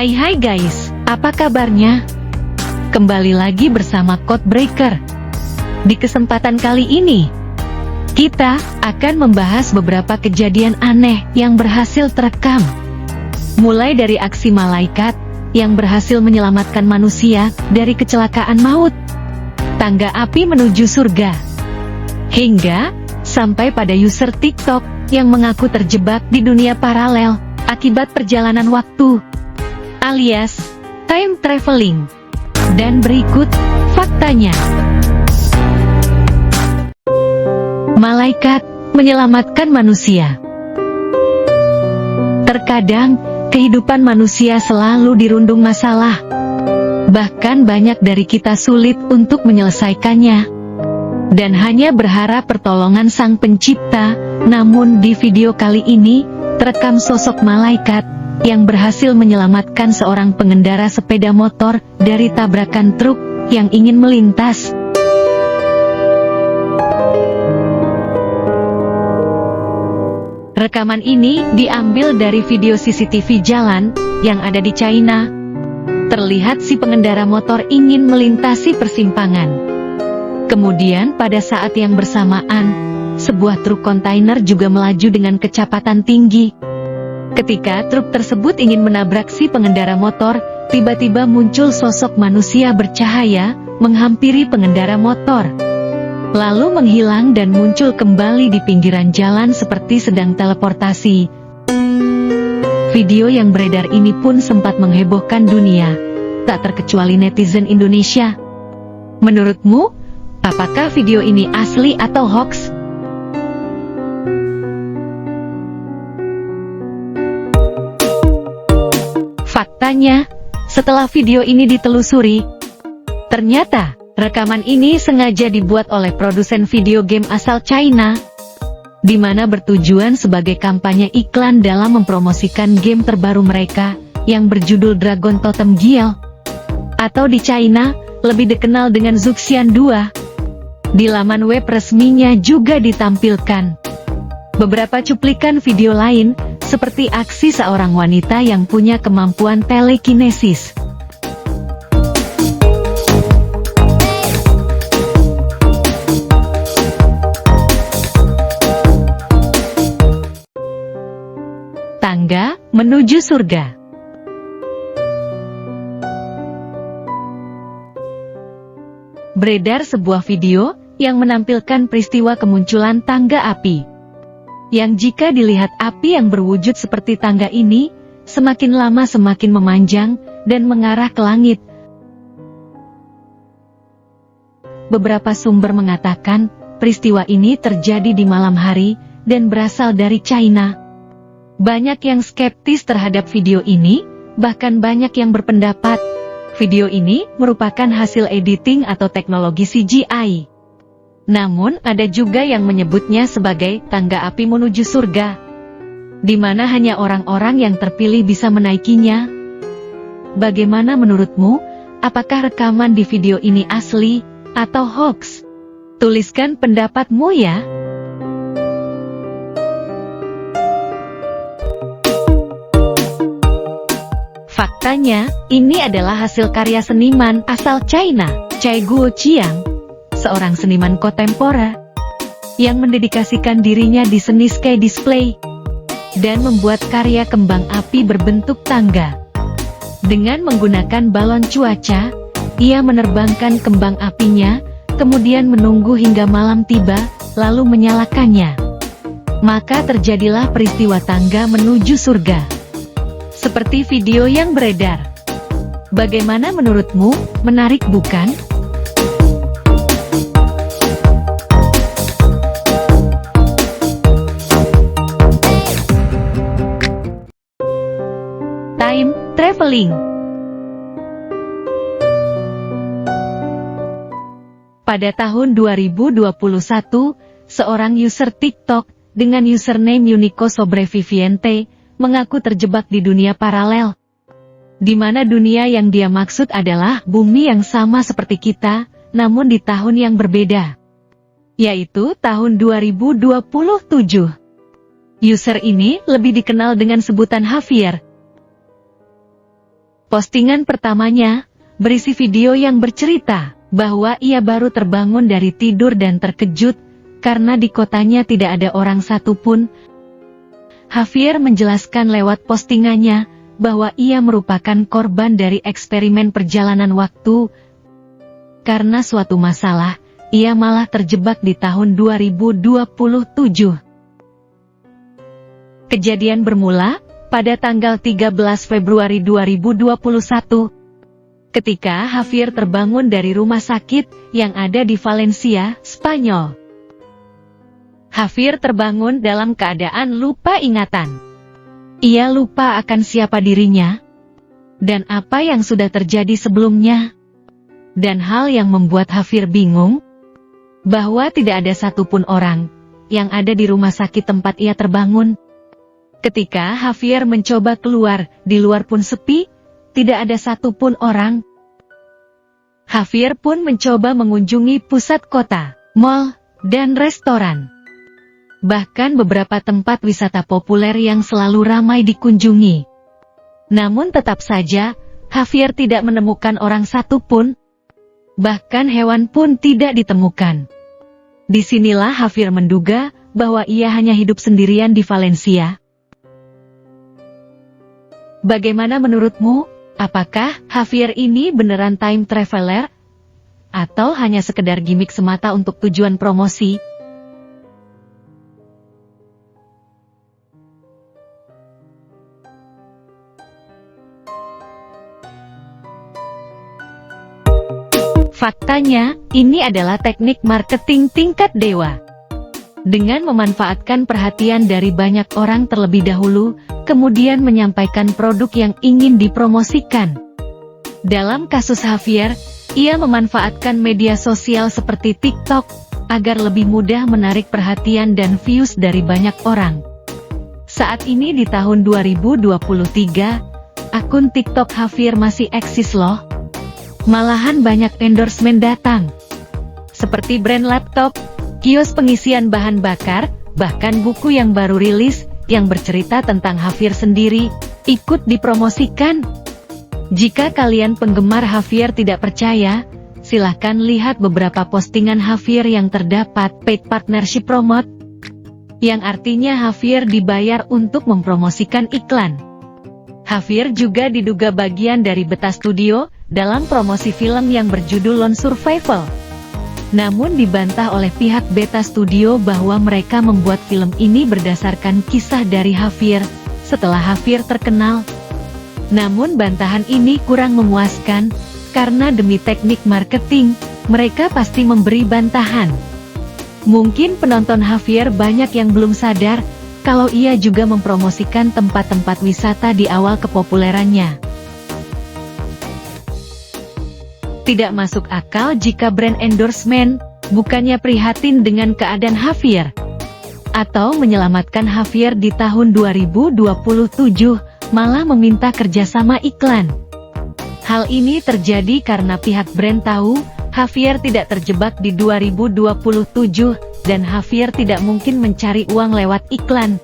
Hai guys, apa kabarnya? Kembali lagi bersama Codebreaker. Di kesempatan kali ini, kita akan membahas beberapa kejadian aneh yang berhasil terekam. Mulai dari aksi malaikat yang berhasil menyelamatkan manusia dari kecelakaan maut, tangga api menuju surga, hingga sampai pada user TikTok yang mengaku terjebak di dunia paralel akibat perjalanan waktu, alias time traveling. Dan berikut faktanya. Malaikat menyelamatkan manusia. Terkadang, kehidupan manusia selalu dirundung masalah. Bahkan banyak dari kita sulit untuk menyelesaikannya. Dan hanya berharap pertolongan Sang Pencipta. Namun di video kali ini, terekam sosok malaikat yang berhasil menyelamatkan seorang pengendara sepeda motor dari tabrakan truk yang ingin melintas. Rekaman ini diambil dari video CCTV jalan yang ada di China. Terlihat si pengendara motor ingin melintasi persimpangan. Kemudian pada saat yang bersamaan, sebuah truk kontainer juga melaju dengan kecepatan tinggi. Ketika truk tersebut ingin menabrak si pengendara motor, tiba-tiba muncul sosok manusia bercahaya, menghampiri pengendara motor. Lalu menghilang dan muncul kembali di pinggiran jalan seperti sedang teleportasi. Video yang beredar ini pun sempat menghebohkan dunia, tak terkecuali netizen Indonesia. Menurutmu, apakah video ini asli atau hoax? Faktanya, setelah video ini ditelusuri, ternyata rekaman ini sengaja dibuat oleh produsen video game asal China, di mana bertujuan sebagai kampanye iklan dalam mempromosikan game terbaru mereka, yang berjudul Dragon Totem Gale, atau di China, lebih dikenal dengan Zuxian 2. Di laman web resminya juga ditampilkan beberapa cuplikan video lain, seperti aksi seorang wanita yang punya kemampuan telekinesis. Tangga menuju surga. Beredar sebuah video yang menampilkan peristiwa kemunculan tangga api. Yang jika dilihat api yang berwujud seperti tangga ini, semakin lama semakin memanjang, dan mengarah ke langit. Beberapa sumber mengatakan, peristiwa ini terjadi di malam hari, dan berasal dari China. Banyak yang skeptis terhadap video ini, bahkan banyak yang berpendapat, video ini merupakan hasil editing atau teknologi CGI. Namun, ada juga yang menyebutnya sebagai tangga api menuju surga, di mana hanya orang-orang yang terpilih bisa menaikinya. Bagaimana menurutmu? Apakah rekaman di video ini asli atau hoax? Tuliskan pendapatmu ya. Faktanya, ini adalah hasil karya seniman asal China, Cai Guoqiang, seorang seniman kontemporer yang mendedikasikan dirinya di seni sky display dan membuat karya kembang api berbentuk tangga. Dengan menggunakan balon cuaca, ia menerbangkan kembang apinya, kemudian menunggu hingga malam tiba, lalu menyalakannya. Maka terjadilah peristiwa tangga menuju surga. Seperti video yang beredar. Bagaimana menurutmu? Menarik bukan? Time traveling. Pada tahun 2021, seorang user TikTok dengan username Unico Sobreviviente mengaku terjebak di dunia paralel, di mana dunia yang dia maksud adalah bumi yang sama seperti kita, namun di tahun yang berbeda, yaitu tahun 2027. User ini lebih dikenal dengan sebutan Javier. Postingan pertamanya berisi video yang bercerita bahwa ia baru terbangun dari tidur dan terkejut karena di kotanya tidak ada orang satupun. Javier menjelaskan lewat postingannya bahwa ia merupakan korban dari eksperimen perjalanan waktu. Karena suatu masalah, ia malah terjebak di tahun 2027. Kejadian bermula pada tanggal 13 Februari 2021. Ketika Javier terbangun dari rumah sakit yang ada di Valencia, Spanyol. Javier terbangun dalam keadaan lupa ingatan. Ia lupa akan siapa dirinya, dan apa yang sudah terjadi sebelumnya. Dan hal yang membuat Javier bingung, bahwa tidak ada satupun orang yang ada di rumah sakit tempat ia terbangun. Ketika Javier mencoba keluar, di luar pun sepi, tidak ada satupun orang. Javier pun mencoba mengunjungi pusat kota, mal, dan restoran. Bahkan beberapa tempat wisata populer yang selalu ramai dikunjungi. Namun tetap saja, Javier tidak menemukan orang satupun. Bahkan hewan pun tidak ditemukan. Disinilah Javier menduga bahwa ia hanya hidup sendirian di Valencia. Bagaimana menurutmu? Apakah Javier ini beneran time traveler? Atau hanya sekedar gimmick semata untuk tujuan promosi? Faktanya, ini adalah teknik marketing tingkat dewa. Dengan memanfaatkan perhatian dari banyak orang terlebih dahulu, kemudian menyampaikan produk yang ingin dipromosikan. Dalam kasus Javier, ia memanfaatkan media sosial seperti TikTok, agar lebih mudah menarik perhatian dan views dari banyak orang. Saat ini di tahun 2023, akun TikTok Javier masih eksis loh. Malahan banyak endorsement datang. Seperti brand laptop, kios pengisian bahan bakar, bahkan buku yang baru rilis, yang bercerita tentang Javier sendiri, ikut dipromosikan. Jika kalian penggemar Javier tidak percaya, silahkan lihat beberapa postingan Javier yang terdapat paid partnership promote, yang artinya Javier dibayar untuk mempromosikan iklan. Javier juga diduga bagian dari Beta Studio, dalam promosi film yang berjudul Lone Survival. Namun dibantah oleh pihak Beta Studio bahwa mereka membuat film ini berdasarkan kisah dari Javier, setelah Javier terkenal. Namun bantahan ini kurang memuaskan, karena demi teknik marketing, mereka pasti memberi bantahan. Mungkin penonton Javier banyak yang belum sadar, kalau ia juga mempromosikan tempat-tempat wisata di awal kepopulerannya. Tidak masuk akal jika brand endorsement, bukannya prihatin dengan keadaan Javier, atau menyelamatkan Javier di tahun 2027, malah meminta kerjasama iklan. Hal ini terjadi karena pihak brand tahu, Javier tidak terjebak di 2027, dan Javier tidak mungkin mencari uang lewat iklan.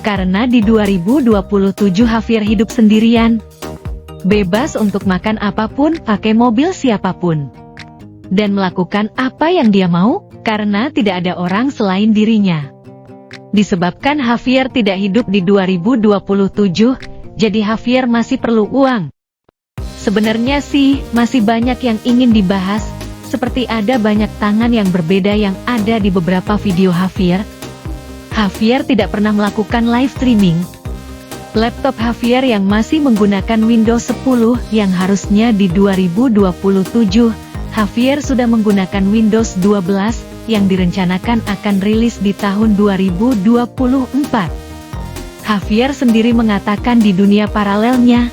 Karena di 2027 Javier hidup sendirian. Bebas untuk makan apapun, pakai mobil siapapun, dan melakukan apa yang dia mau, karena tidak ada orang selain dirinya. Disebabkan Javier tidak hidup di 2027, jadi Javier masih perlu uang. Sebenarnya sih, masih banyak yang ingin dibahas, seperti ada banyak tangan yang berbeda yang ada di beberapa video Javier. Javier tidak pernah melakukan live streaming. Laptop Javier yang masih menggunakan Windows 10 yang harusnya di 2027, Javier sudah menggunakan Windows 12 yang direncanakan akan rilis di tahun 2024. Javier sendiri mengatakan di dunia paralelnya,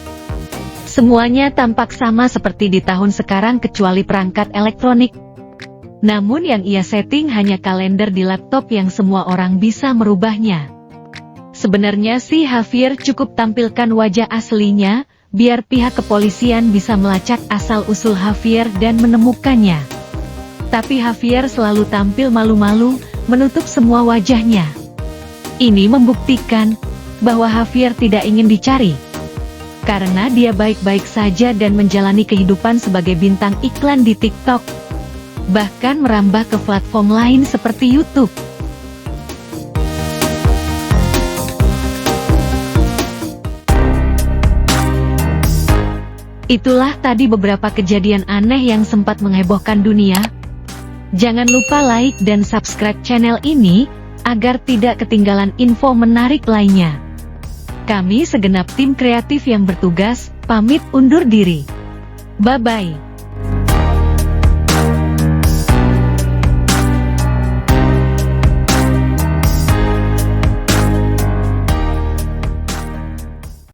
semuanya tampak sama seperti di tahun sekarang kecuali perangkat elektronik. Namun yang ia setting hanya kalender di laptop yang semua orang bisa merubahnya. Sebenarnya sih Javier cukup tampilkan wajah aslinya, biar pihak kepolisian bisa melacak asal-usul Javier dan menemukannya. Tapi Javier selalu tampil malu-malu, menutup semua wajahnya. Ini membuktikan bahwa Javier tidak ingin dicari. karena dia baik-baik saja dan menjalani kehidupan sebagai bintang iklan di TikTok, bahkan merambah ke platform lain seperti YouTube. Itulah tadi beberapa kejadian aneh yang sempat menghebohkan dunia. Jangan lupa like dan subscribe channel ini, agar tidak ketinggalan info menarik lainnya. Kami segenap tim kreatif yang bertugas, pamit undur diri. Bye-bye.